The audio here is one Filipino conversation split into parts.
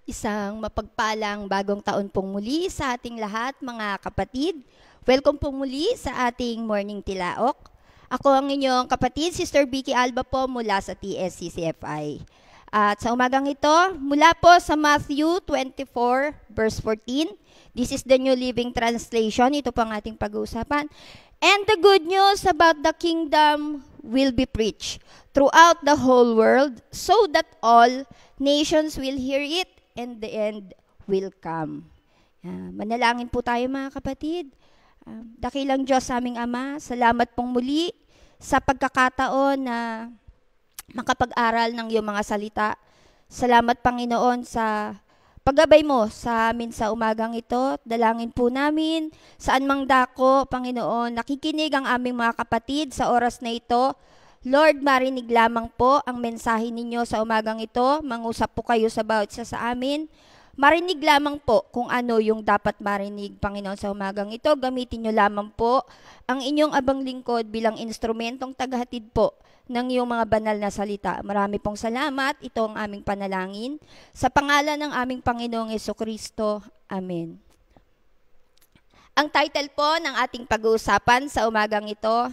Isang mapagpalang bagong taon pong muli sa ating lahat, mga kapatid. Welcome pong muli sa ating morning tilaok. Ako ang inyong kapatid, Sister Vicky Alba po mula sa TSCCFI. At sa umagang ito, mula po sa Matthew 24, verse 14. This is the New Living Translation. Ito po ang ating pag-uusapan. And the good news about the kingdom will be preached throughout the whole world so that all nations will hear it and the end will come. Manalangin po tayo, mga kapatid. Dakilang Diyos sa aming Ama, salamat pong muli sa pagkakataon na makapag-aral ng iyong mga salita. Salamat, Panginoon, sa paggabay mo sa amin sa umagang ito. Dalangin po namin saan mang dako, Panginoon, nakikinig ang aming mga kapatid sa oras na ito. Lord, marinig lamang po ang mensahe ninyo sa umagang ito. Mangusap po kayo sa bawat isa sa amin. Marinig lamang po kung ano yung dapat marinig, Panginoon, sa umagang ito. Gamitin nyo lamang po ang inyong abang lingkod bilang instrumentong tagahatid po ng iyong mga banal na salita. Marami pong salamat. Ito ang aming panalangin. Sa pangalan ng aming Panginoong Jesucristo. Amen. Ang title po ng ating pag-uusapan sa umagang ito,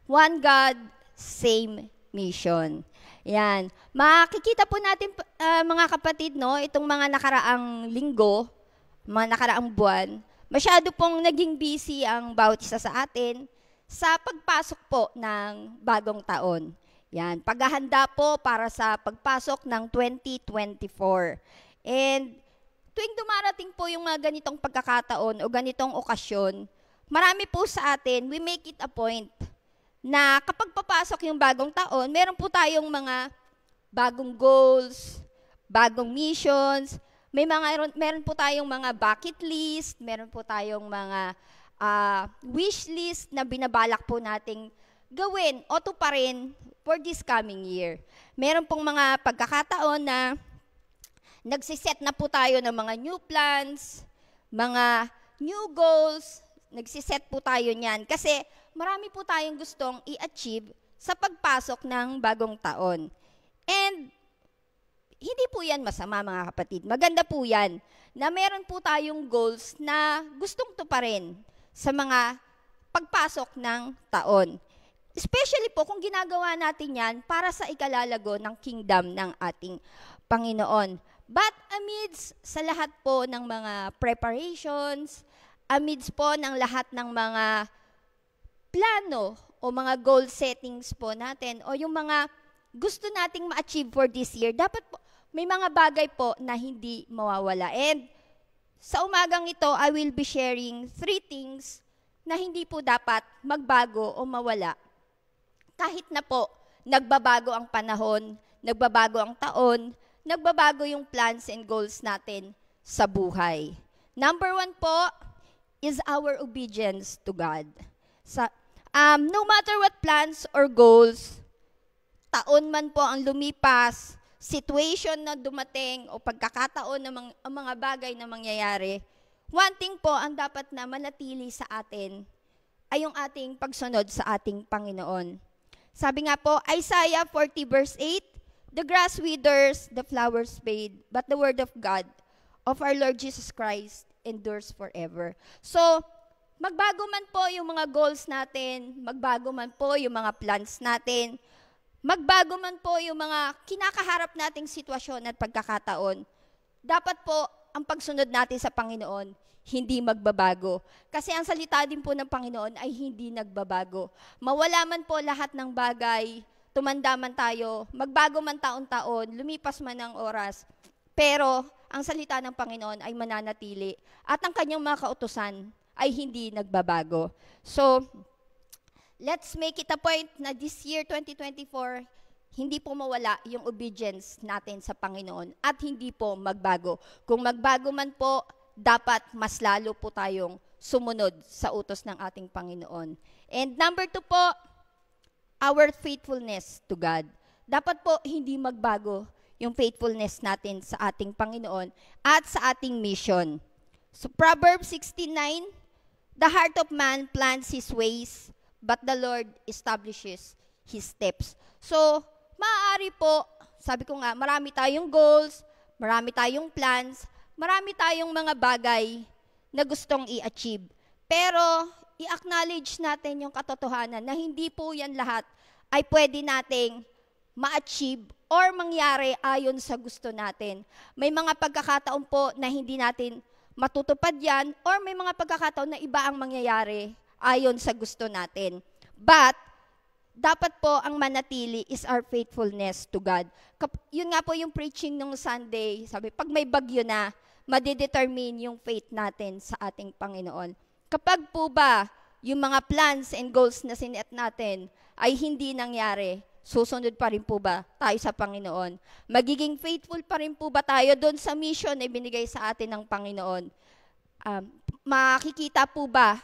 One God, Same Mission. Yan. Makikita po natin, mga kapatid, no, itong mga nakaraang linggo, mga nakaraang buwan, masyado pong naging busy ang bawat isa sa atin sa pagpasok po ng bagong taon. Yan. Paghahanda po para sa pagpasok ng 2024. And tuwing dumarating po yung mga ganitong pagkakataon o ganitong okasyon, marami po sa atin, we make it a point na kapag papasok yung bagong taon, meron po tayong mga bagong goals, bagong missions, meron po tayong mga bucket list, meron po tayong mga wish list na binabalak po nating gawin o tuparin for this coming year. Meron pong mga pagkakataon na nagsiset na po tayo ng mga new plans, mga new goals, nagsiset po tayo niyan kasi marami po tayong gustong i-achieve sa pagpasok ng bagong taon. And hindi po yan masama, mga kapatid. Maganda po yan na meron po tayong goals na gustong tuparin sa mga pagpasok ng taon. Especially po kung ginagawa natin yan para sa ikalalago ng kingdom ng ating Panginoon. But amidst sa lahat po ng mga preparations, amidst po ng lahat ng mga plano o mga goal settings po natin o yung mga gusto nating ma-achieve for this year, dapat po, may mga bagay po na hindi mawawala. And sa umagang ito, I will be sharing 3 things na hindi po dapat magbago o mawala. Kahit na po, nagbabago ang panahon, nagbabago ang taon, nagbabago yung plans and goals natin sa buhay. Number 1 po is our obedience to God. No matter what plans or goals, taon man po ang lumipas, situation na dumating o pagkakataon ng mga bagay na mangyayari, one thing po ang dapat na manatili sa atin ay yung ating pagsunod sa ating Panginoon. Sabi nga po, Isaiah 40 verse 8, the grass withers, the flowers fade, but the word of God, of our Lord Jesus Christ, endures forever. So, magbago man po yung mga goals natin, magbago man po yung mga plans natin, magbago man po yung mga kinakaharap nating sitwasyon at pagkakataon, dapat po ang pagsunod natin sa Panginoon, hindi magbabago. Kasi ang salita din po ng Panginoon ay hindi nagbabago. Mawala man po lahat ng bagay, tumanda man tayo, magbago man taon-taon, lumipas man ang oras, pero ang salita ng Panginoon ay mananatili at ang kanyang mga kautusan ay hindi nagbabago. So, let's make it a point na this year, 2024, hindi po mawala yung obedience natin sa Panginoon at hindi po magbago. Kung magbago man po, dapat mas lalo po tayong sumunod sa utos ng ating Panginoon. And number 2 po, our faithfulness to God. Dapat po hindi magbago yung faithfulness natin sa ating Panginoon at sa ating mission. So Proverbs 16:9, the heart of man plans his ways, but the Lord establishes his steps. So, maaari po, sabi ko nga, marami tayong goals, marami tayong plans, marami tayong mga bagay na gustong i-achieve. Pero, i-acknowledge natin yung katotohanan na hindi po yan lahat ay pwede nating ma-achieve or mangyari ayon sa gusto natin. May mga pagkakataon po na hindi natin matutupad yan or may mga pagkakataon na iba ang mangyayari ayon sa gusto natin. But, dapat po ang manatili is our faithfulness to God. Yun nga po yung preaching nung Sunday. Sabi, pag may bagyo na, madidetermine yung faith natin sa ating Panginoon. Kapag po ba yung mga plans and goals na sinet natin ay hindi nangyari, susunod pa rin po ba tayo sa Panginoon? Magiging faithful pa rin po ba tayo doon sa mission na ibinigay sa atin ng Panginoon? Makikita po ba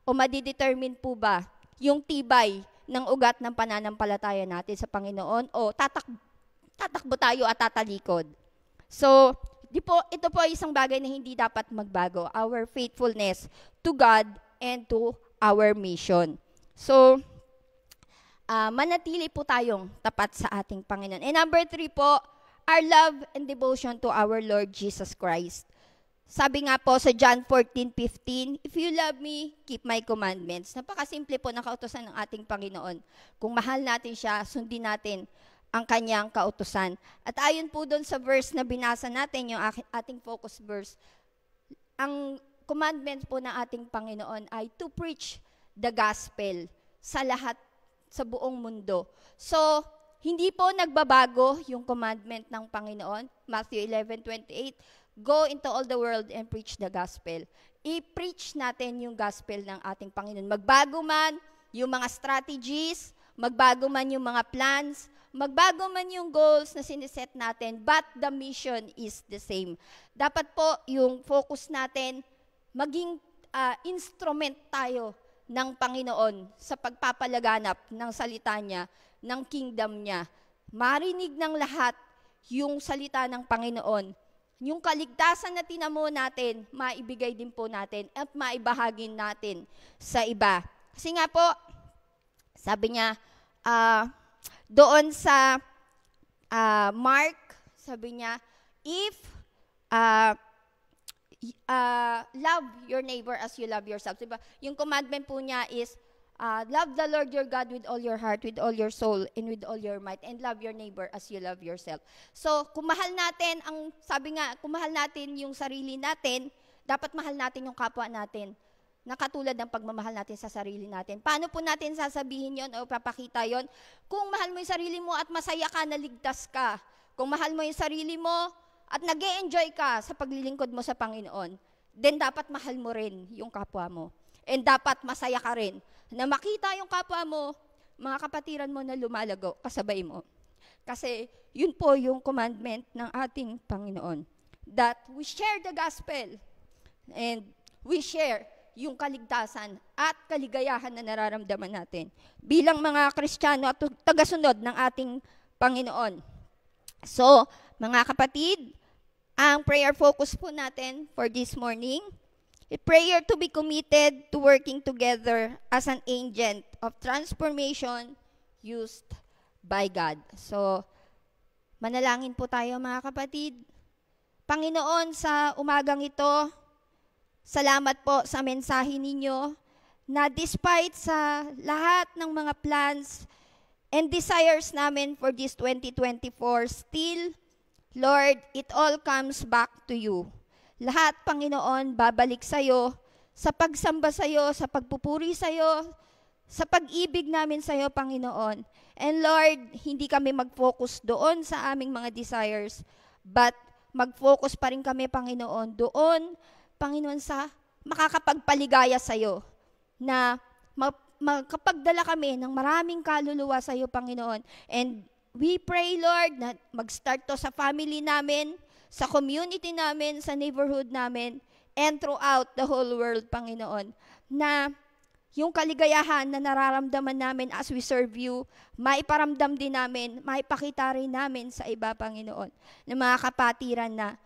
o madidetermine po ba yung tibay ng ugat ng pananampalataya natin sa Panginoon o tatakbo tayo at tatalikod? So, ito po ay isang bagay na hindi dapat magbago, our faithfulness to God and to our mission. So, manatili po tayong tapat sa ating Panginoon. And number 3 po, our love and devotion to our Lord Jesus Christ. Sabi nga po sa John 14:15, if you love me, keep my commandments. Napakasimple po ng kautusan ng ating Panginoon. Kung mahal natin siya, sundin natin ang kanyang kautusan. At ayon po doon sa verse na binasa natin, yung ating focus verse, ang commandment po ng ating Panginoon ay to preach the gospel sa lahat, sa buong mundo. So, hindi po nagbabago yung commandment ng Panginoon. Matthew 11:28, go into all the world and preach the gospel. I-preach natin yung gospel ng ating Panginoon. Magbago man yung mga strategies, magbago man yung mga plans, magbago man yung goals na siniset natin, but the mission is the same. Dapat po yung focus natin, maging instrument tayo ng Panginoon sa pagpapalaganap ng salita niya, ng kingdom niya. Marinig ng lahat yung salita ng Panginoon. Yung kaligtasan na tinamo natin, maibigay din po natin at maibahagi natin sa iba. Kasi nga po, sabi niya, doon sa Mark, sabi niya, if love your neighbor as you love yourself. Diba? Yung commandment po niya is, love the Lord your God with all your heart, with all your soul, and with all your might, and love your neighbor as you love yourself. So, kung mahal natin, sabi nga, kung mahal natin yung sarili natin, dapat mahal natin yung kapwa natin, na katulad ng pagmamahal natin sa sarili natin. Paano po natin sasabihin yon o papakita yon? Kung mahal mo yung sarili mo at masaya ka, naligtas ka. Kung mahal mo yung sarili mo at nag-e-enjoy ka sa paglilingkod mo sa Panginoon, then dapat mahal mo rin yung kapwa mo. And dapat masaya ka rin na makita yung kapwa mo, mga kapatiran mo na lumalago kasabay mo. Kasi yun po yung commandment ng ating Panginoon. That we share the gospel and we share yung kaligtasan at kaligayahan na nararamdaman natin bilang mga Kristiyano at tagasunod ng ating Panginoon. So, mga kapatid, ang prayer focus po natin for this morning, a prayer to be committed to working together as an agent of transformation used by God. So, manalangin po tayo mga kapatid. Panginoon, sa umagang ito, salamat po sa mensahe ninyo na despite sa lahat ng mga plans and desires namin for this 2024, still, Lord, it all comes back to you. Lahat, Panginoon, babalik sa'yo, sa pagsamba sa'yo, sa pagpupuri sa'yo, sa pag-ibig namin sa'yo, Panginoon. And Lord, hindi kami mag-focus doon sa aming mga desires, but mag-focus pa rin kami, Panginoon, doon, Panginoon, sa makakapagpaligaya sa'yo, na makapagdala kami ng maraming kaluluwa sa'yo, Panginoon. And we pray, Lord, na mag-start to sa family namin, sa community namin, sa neighborhood namin, and throughout the whole world, Panginoon, na yung kaligayahan na nararamdaman namin as we serve you, maiparamdam din namin, maipakita rin namin sa iba, Panginoon, ng mga kapatiran na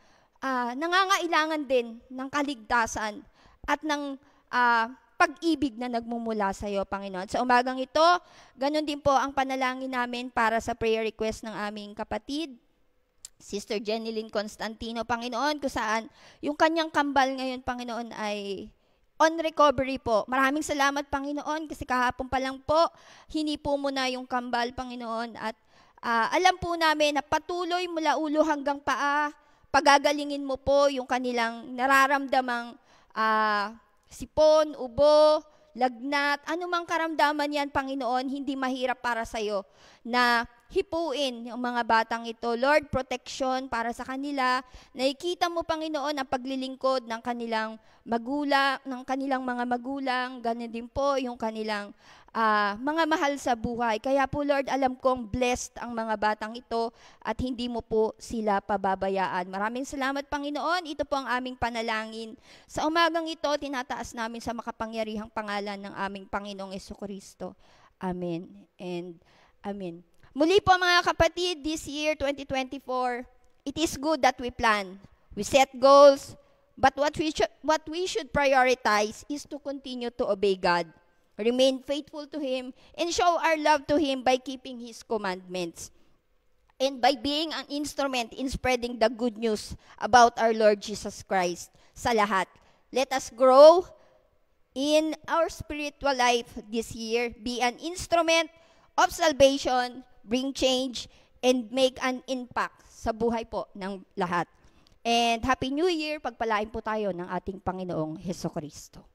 nangangailangan din ng kaligtasan at ng pag-ibig na nagmumula sa iyo, Panginoon. Sa umagang ito, ganun din po ang panalangin namin para sa prayer request ng aming kapatid, Sister Jeneline Constantino, Panginoon, kung saan yung kanyang kambal ngayon, Panginoon, ay on recovery po. Maraming salamat, Panginoon, kasi kahapon pa lang po, hinipo mo na yung kambal, Panginoon, at alam po namin na patuloy mula ulo hanggang paa, pagagalingin mo po yung kanilang nararamdamang sipon, ubo, lagnat, anumang karamdaman yan, Panginoon, hindi mahirap para sa'yo na hipuin yung mga batang ito. Lord, protection para sa kanila. Nakikita mo, Panginoon, ang paglilingkod ng kanilang magulang, ng kanilang mga magulang, ganun din po yung kanilang mga mahal sa buhay. Kaya po, Lord, alam kong blessed ang mga batang ito at hindi mo po sila pababayaan. Maraming salamat, Panginoon. Ito po ang aming panalangin. Sa umagang ito, tinataas namin sa makapangyarihang pangalan ng aming Panginoong Jesucristo. Amen and amen. Muli po mga kapatid, this year, 2024, it is good that we plan. We set goals, but what we should prioritize is to continue to obey God, remain faithful to Him, and show our love to Him by keeping His commandments, and by being an instrument in spreading the good news about our Lord Jesus Christ sa lahat. Let us grow in our spiritual life this year, be an instrument of salvation, bring change, and make an impact sa buhay po ng lahat. And Happy New Year, pagpalain po tayo ng ating Panginoong Jesucristo.